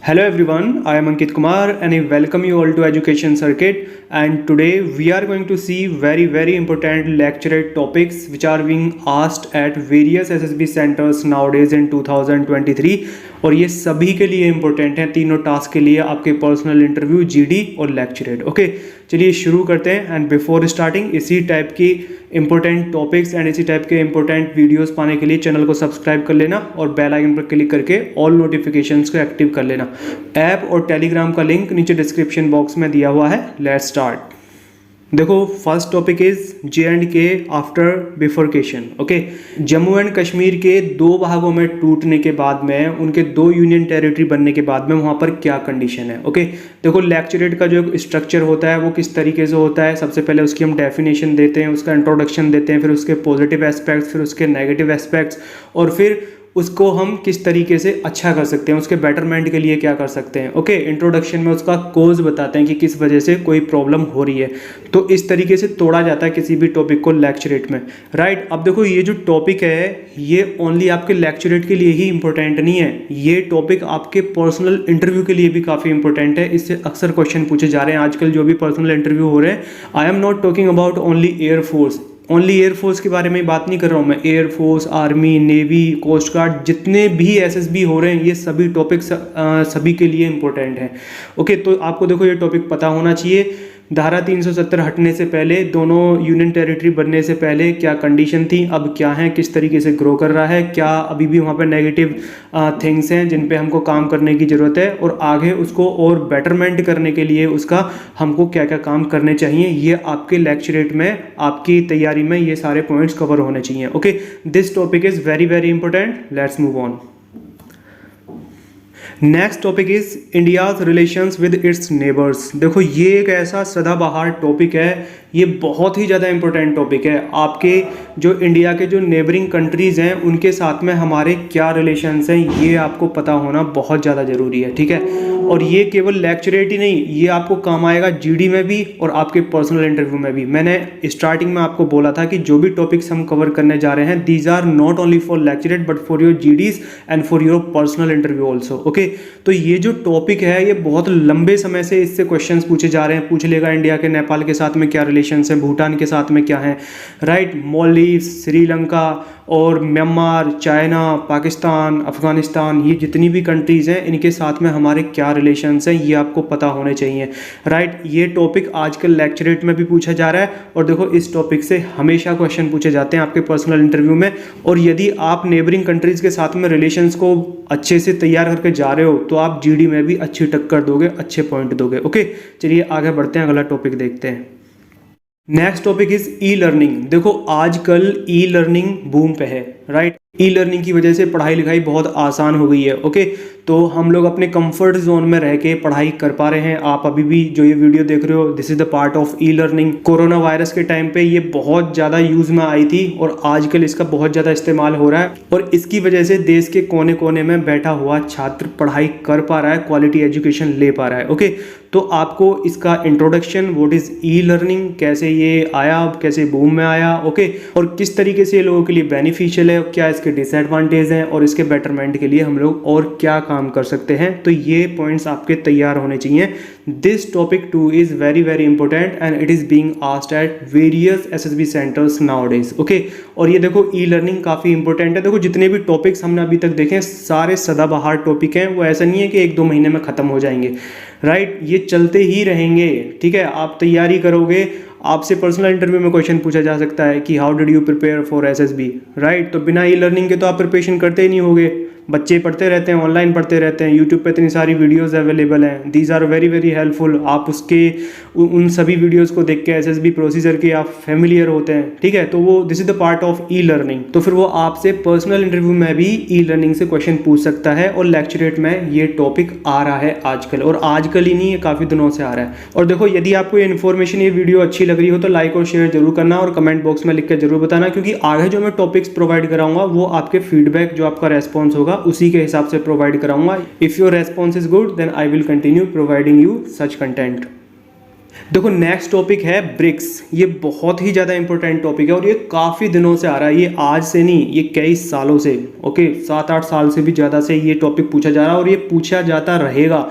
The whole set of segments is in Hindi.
Hello everyone, I am Ankit Kumar and I welcome you all to Education Circuit, and today we are going to see very important lecture topics which are being asked at various SSB centers nowadays in 2023 और ये सभी के लिए इम्पोर्टेंट हैं, तीनों टास्क के लिए, आपके पर्सनल इंटरव्यू, जीडी और लेक्चरेट। ओके, चलिए शुरू करते हैं। एंड बिफोर स्टार्टिंग इसी टाइप की इंपॉर्टेंट टॉपिक्स एंड इसी टाइप के इंपॉर्टेंट वीडियोस पाने के लिए चैनल को सब्सक्राइब कर लेना और बेल आइकन पर क्लिक करके ऑल नोटिफिकेशंस को एक्टिव कर लेना। ऐप और टेलीग्राम का लिंक नीचे डिस्क्रिप्शन बॉक्स में दिया हुआ है। Let's start. देखो, first topic is J&K after bifurcation. Okay, Jammu and Kashmir के दो भागों में टूटने के बाद में, उनके दो यूनियन टेरिटरी बनने के बाद में वहाँ पर क्या कंडीशन है। ओके, देखो लेक्चरेट का जो स्ट्रक्चर होता है वो किस तरीके से होता है। सबसे पहले उसकी हम डेफिनेशन देते हैं, उसका इंट्रोडक्शन देते हैं, फिर उसके पॉजिटिव एस्पेक्ट्स, फिर उसके नेगेटिव एस्पेक्ट्स, और फिर उसको हम किस तरीके से अच्छा कर सकते हैं, उसके बेटरमेंट के लिए क्या कर सकते हैं। ओके, इंट्रोडक्शन में उसका कोज बताते हैं कि किस वजह से कोई प्रॉब्लम हो रही है। तो इस तरीके से तोड़ा जाता है किसी भी टॉपिक को लेक्चरेट में, राइट। अब देखो, ये जो टॉपिक है ये ओनली आपके लेक्चरेट के लिए ही इंपॉर्टेंट नहीं है, ये टॉपिक आपके पर्सनल इंटरव्यू के लिए भी काफ़ी इंपॉर्टेंट है। इससे अक्सर क्वेश्चन पूछे जा रहे हैं आजकल जो भी पर्सनल इंटरव्यू हो रहे हैं। I am not talking about only air force, only air force के बारे में बात नहीं कर रहा हूँ मैं। Air force, army, navy, coast guard, जितने भी एसएसबी हो रहे हैं ये सभी टॉपिक्स सभी के लिए इंपॉर्टेंट हैं। ओके, तो आपको देखो ये टॉपिक पता होना चाहिए। धारा 370 हटने से पहले, दोनों यूनियन टेरिटरी बनने से पहले क्या कंडीशन थी, अब क्या है, किस तरीके से ग्रो कर रहा है, क्या अभी भी वहाँ पे नेगेटिव थिंग्स हैं जिन पे हमको काम करने की ज़रूरत है, और आगे उसको और बेटरमेंट करने के लिए उसका हमको क्या क्या काम करने चाहिए। ये आपके लेक्चरेट में, आपकी तैयारी में ये सारे पॉइंट्स कवर होने चाहिए। Okay, this topic is very important. Let's move on. Next topic is India's relations with its neighbours. देखो, ये एक ऐसा सदाबहार टॉपिक है, ये बहुत ही ज़्यादा इंपॉर्टेंट टॉपिक है। आपके जो इंडिया के जो नेबरिंग कंट्रीज़ हैं उनके साथ में हमारे क्या रिलेशंस हैं, ये आपको पता होना बहुत ज़्यादा ज़रूरी है, ठीक है। और ये केवल लेक्चरेट ही नहीं, ये आपको काम आएगा जीडी में भी और आपके पर्सनल इंटरव्यू में भी। मैंने स्टार्टिंग में आपको बोला था कि जो भी टॉपिक्स हम कवर करने जा रहे हैं, these are not only for lecturer but for your GDs and for your personal interview also. Okay, तो ये जो टॉपिक है ये बहुत लंबे समय से इससे क्वेश्चंस पूछे जा रहे हैं। पूछ लेगा इंडिया के नेपाल के साथ में क्या रिलेशंस हैं, भूटान के साथ में क्या है, राइट। मालदीव्स, श्रीलंका और म्यांमार, चाइना, पाकिस्तान, अफगानिस्तान, ये जितनी भी कंट्रीज़ हैं इनके साथ में हमारे क्या रिलेशंस हैं ये आपको पता होने चाहिए, राइट। ये टॉपिक आजकल लेक्चरेट में भी पूछा जा रहा है और देखो इस टॉपिक से हमेशा क्वेश्चन पूछे जाते हैं आपके पर्सनल इंटरव्यू में। और यदि आप नेबरिंग कंट्रीज़ के साथ में रिलेशंस को अच्छे से तैयार करके जा रहे हो तो आप जीडी में भी अच्छी टक्कर दोगे, अच्छे पॉइंट दोगे। ओके, चलिए आगे बढ़ते हैं, अगला टॉपिक देखते हैं। Next topic is e learning. देखो, आजकल ई लर्निंग बूम पे है, राइट। ई लर्निंग की वजह से पढ़ाई लिखाई बहुत आसान हो गई है। ओके, तो हम लोग अपने कंफर्ट जोन में रह के पढ़ाई कर पा रहे हैं। आप अभी भी जो ये वीडियो देख रहे हो, this is the part of e learning. Corona virus के टाइम पे ये बहुत ज़्यादा यूज़ में आई थी और आजकल इसका बहुत ज़्यादा इस्तेमाल हो रहा है और इसकी वजह से देश के कोने कोने में बैठा हुआ छात्र पढ़ाई कर पा रहा है, क्वालिटी एजुकेशन ले पा रहा है। ओके, तो आपको इसका introduction, what is e learning, कैसे ये आया, कैसे बूम में आया, ओके, और किस तरीके से ये लोगों के लिए बेनिफिशियल है, क्या इसके डिसएडवांटेज हैं और इसके बेटरमेंट के लिए हम लोग और क्या काम कर सकते हैं, तो ये पॉइंट्स आपके तैयार होने चाहिए। This topic two is very important and it is being asked at various SSB centres nowadays. Okay, और ये देखो ई लर्निंग काफ़ी इंपॉर्टेंट है। देखो, जितने भी टॉपिक्स हमने अभी तक देखे सारे सदाबहार टॉपिक हैं, वो ऐसा नहीं है कि 1-2 महीने में ख़त्म हो जाएंगे, राइट। ये चलते ही रहेंगे, ठीक है। आप तैयारी करोगे, आपसे पर्सनल इंटरव्यू में क्वेश्चन पूछा जा सकता है कि how did you prepare for SSB, right. तो बिना ई लर्निंग के तो आप प्रिपरेशन करते ही नहीं होगे। बच्चे पढ़ते रहते हैं, ऑनलाइन पढ़ते रहते हैं, यूट्यूब पे इतनी सारी वीडियोस अवेलेबल हैं, दीज आर वेरी हेल्पफुल। आप उसके उन सभी वीडियोस को देख के एसएसबी प्रोसीजर के आप फेमिलियर होते हैं, ठीक है। तो वो this is the part of e learning. तो फिर वो आपसे पर्सनल इंटरव्यू में भी ई लर्निंग से क्वेश्चन पूछ सकता है और लेक्चरेट में ये टॉपिक आ रहा है आजकल, और आजकल ही नहीं, ये काफ़ी दिनों से आ रहा है। और देखो, यदि आपको ये इन्फॉर्मेशन, ये वीडियो अच्छी लग रही हो तो लाइक और शेयर जरूर करना और कमेंट बॉक्स में लिख के जरूर बताना, क्योंकि आगे जो मैं टॉपिक्स प्रोवाइड कराऊंगा वो आपके फीडबैक, जो आपका रेस्पॉन्स होगा उसी के हिसाब से प्रोवाइड कराऊंगा। If your response is good then I will continue providing you such content. देखो नेक्स्ट टॉपिक है ब्रिक्स। ये बहुत ही ज़्यादा इंपॉर्टेंट टॉपिक है और ये काफ़ी दिनों से आ रहा है, ये आज से नहीं, ये कई सालों से, ओके 7-8 साल से भी ज़्यादा से ये टॉपिक पूछा जा रहा है और ये पूछा जाता रहेगा,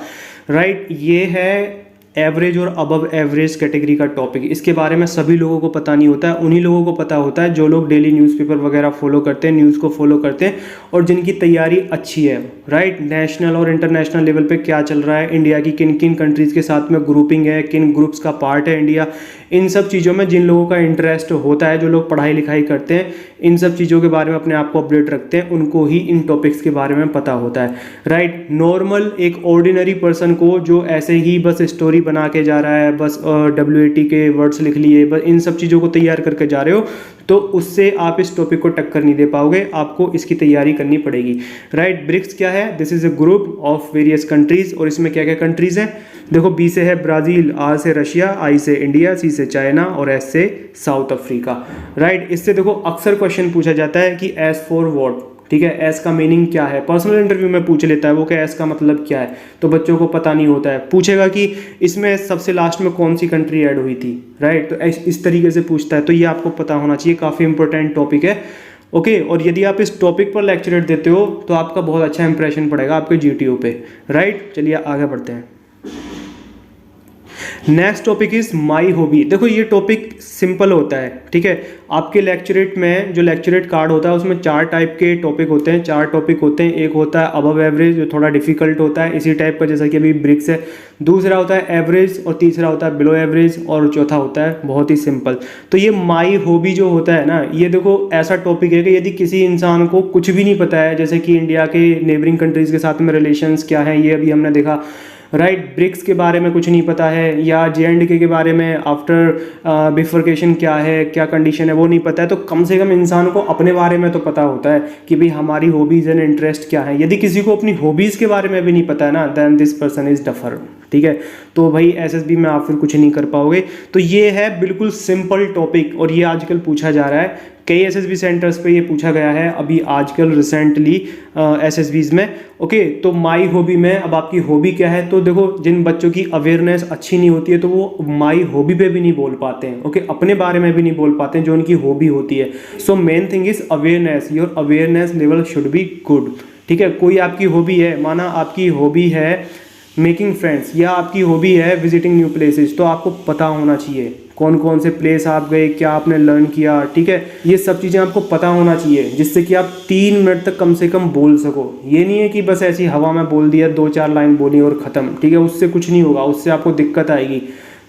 राइट। ये है एवरेज और अबव एवरेज कैटेगरी का टॉपिक। इसके बारे में सभी लोगों को पता नहीं होता है, उन्हीं लोगों को पता होता है जो लोग डेली न्यूज़पेपर वगैरह फॉलो करते हैं, न्यूज़ को फॉलो करते हैं और जिनकी तैयारी अच्छी है, राइट। नेशनल और इंटरनेशनल लेवल पे क्या चल रहा है, इंडिया की किन किन कंट्रीज़ के साथ में ग्रुपिंग है, किन ग्रुप्स का पार्ट है इंडिया, इन सब चीज़ों में जिन लोगों का इंटरेस्ट होता है, जो लोग पढ़ाई लिखाई करते हैं, इन सब चीज़ों के बारे में अपने आप को अपडेट रखते हैं, उनको ही इन टॉपिक्स के बारे में पता होता है, राइट। नॉर्मल एक ऑर्डिनरी पर्सन को जो ऐसे ही बस स्टोरी बना के जा रहा है, बस WAT के वर्ड्स लिख लिए, बस इन सब चीज़ों को तैयार करके जा रहे हो, तो उससे आप इस टॉपिक को टक्कर नहीं दे पाओगे, आपको इसकी तैयारी करनी पड़ेगी, राइट। ब्रिक्स क्या है? This is a group of various countries. और इसमें क्या क्या कंट्रीज हैं? देखो, B से है ब्राज़ील, R से रशिया, I से इंडिया, C से चाइना और S से साउथ अफ्रीका, राइट। इससे देखो अक्सर क्वेश्चन पूछा जाता है कि S फॉर व्हाट, ठीक है, एस का मीनिंग क्या है। पर्सनल इंटरव्यू में पूछ लेता है वो कि एस का मतलब क्या है, तो बच्चों को पता नहीं होता है। पूछेगा कि इसमें सबसे लास्ट में कौन सी कंट्री ऐड हुई थी, राइट, तो इस तरीके से पूछता है, तो ये आपको पता होना चाहिए, काफ़ी इंपॉर्टेंट टॉपिक है, ओके। और यदि आप इस टॉपिक पर लेक्चरेट देते हो तो आपका बहुत अच्छा इंप्रेशन पड़ेगा आपके GTO पे, राइट। चलिए आगे बढ़ते हैं। Next topic is my hobby. देखो ये टॉपिक सिंपल होता है, ठीक है। आपके लेक्चरेट में जो लेक्चरेट कार्ड होता है उसमें 4 टाइप के टॉपिक होते हैं, 4 टॉपिक होते हैं। एक होता है अबव एवरेज जो थोड़ा डिफिकल्ट होता है, इसी टाइप का जैसा कि अभी ब्रिक्स है। दूसरा होता है एवरेज और तीसरा होता है बिलो एवरेज और चौथा होता है बहुत ही सिंपल। तो ये माई हॉबी जो होता है ना, ये देखो ऐसा टॉपिक है कि यदि किसी इंसान को कुछ भी नहीं पता है, जैसे कि इंडिया के नेबरिंग कंट्रीज़ के साथ में रिलेशंस क्या है, ये अभी हमने देखा, राइट। ब्रिक्स के बारे में कुछ नहीं पता है, या JNDK के बारे में आफ्टर बिफर्केशन क्या है, क्या कंडीशन है, वो नहीं पता है, तो कम से कम इंसान को अपने बारे में तो पता होता है कि भाई हमारी हॉबीज़ एंड इंटरेस्ट क्या है। यदि किसी को अपनी हॉबीज़ के बारे में भी नहीं पता है ना, then this person is duffer, ठीक है। तो भाई SSB में आप फिर कुछ नहीं कर पाओगे। तो ये है बिल्कुल सिंपल टॉपिक और ये आजकल पूछा जा रहा है, कई SSB सेंटर्स पे ये पूछा गया है अभी आजकल रिसेंटली SSBs में, ओके। तो माई हॉबी में अब आपकी हॉबी क्या है, तो देखो जिन बच्चों की अवेयरनेस अच्छी नहीं होती है तो वो माई हॉबी पे भी नहीं बोल पाते हैं, ओके, अपने बारे में भी नहीं बोल पाते हैं जो उनकी हॉबी होती है। So main thing is awareness, your awareness level should be good, ठीक है। कोई आपकी हॉबी है, माना आपकी हॉबी है मेकिंग फ्रेंड्स या आपकी हॉबी है विजिटिंग न्यू प्लेसेस, तो आपको पता होना चाहिए कौन कौन से प्लेस आप गए, क्या आपने लर्न किया, ठीक है। ये सब चीज़ें आपको पता होना चाहिए जिससे कि आप 3 मिनट तक कम से कम बोल सको। ये नहीं है कि बस ऐसी हवा में बोल दिया, 2-4 लाइन बोली और ख़त्म, ठीक है, उससे कुछ नहीं होगा, उससे आपको दिक्कत आएगी,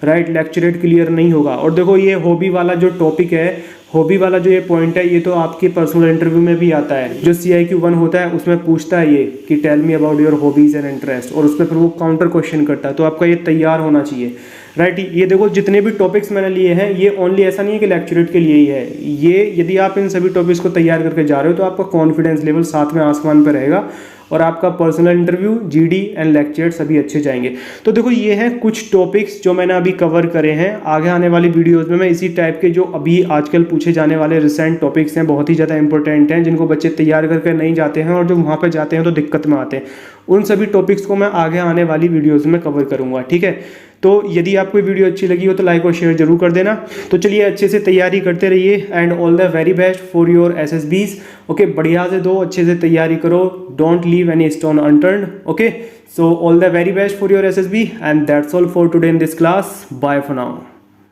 राइट। लेक्चरेट क्लियर नहीं होगा। और देखो ये हॉबी वाला जो टॉपिक है, हॉबी वाला जो ये पॉइंट है, ये तो आपके पर्सनल इंटरव्यू में भी आता है। जो CIQ 1 होता है उसमें पूछता है ये कि tell me about your hobbies and interest, और उसमें फिर वो काउंटर क्वेश्चन करता है, तो आपका ये तैयार होना चाहिए, राइट। ये देखो जितने भी टॉपिक्स मैंने लिए हैं ये ओनली ऐसा नहीं है कि लेक्चरेट के लिए ही है, ये यदि आप इन सभी टॉपिक्स को तैयार करके जा रहे हो तो आपका कॉन्फिडेंस लेवल साथ में आसमान पर रहेगा और आपका personal interview, GD and lecture सभी अच्छे जाएंगे। तो देखो ये हैं कुछ टॉपिक्स जो मैंने अभी कवर करे हैं। आगे आने वाली वीडियोस में मैं इसी टाइप के जो अभी आजकल पूछे जाने वाले रिसेंट टॉपिक्स हैं, बहुत ही ज़्यादा इंपॉर्टेंट हैं, जिनको बच्चे तैयार करके नहीं जाते हैं और जो वहाँ पर जाते हैं तो दिक्कत में आते हैं, उन सभी टॉपिक्स को मैं आगे आने वाली वीडियोज़ में कवर करूँगा, ठीक है। तो यदि आपको वीडियो अच्छी लगी हो तो लाइक और शेयर जरूर कर देना। तो चलिए अच्छे से तैयारी करते रहिए and all the very best for your SSBs, okay. बढ़िया से दो, अच्छे से तैयारी करो, don't leave any stone unturned, okay. So all the very best for your SSB and that's all for today in this class, bye for now.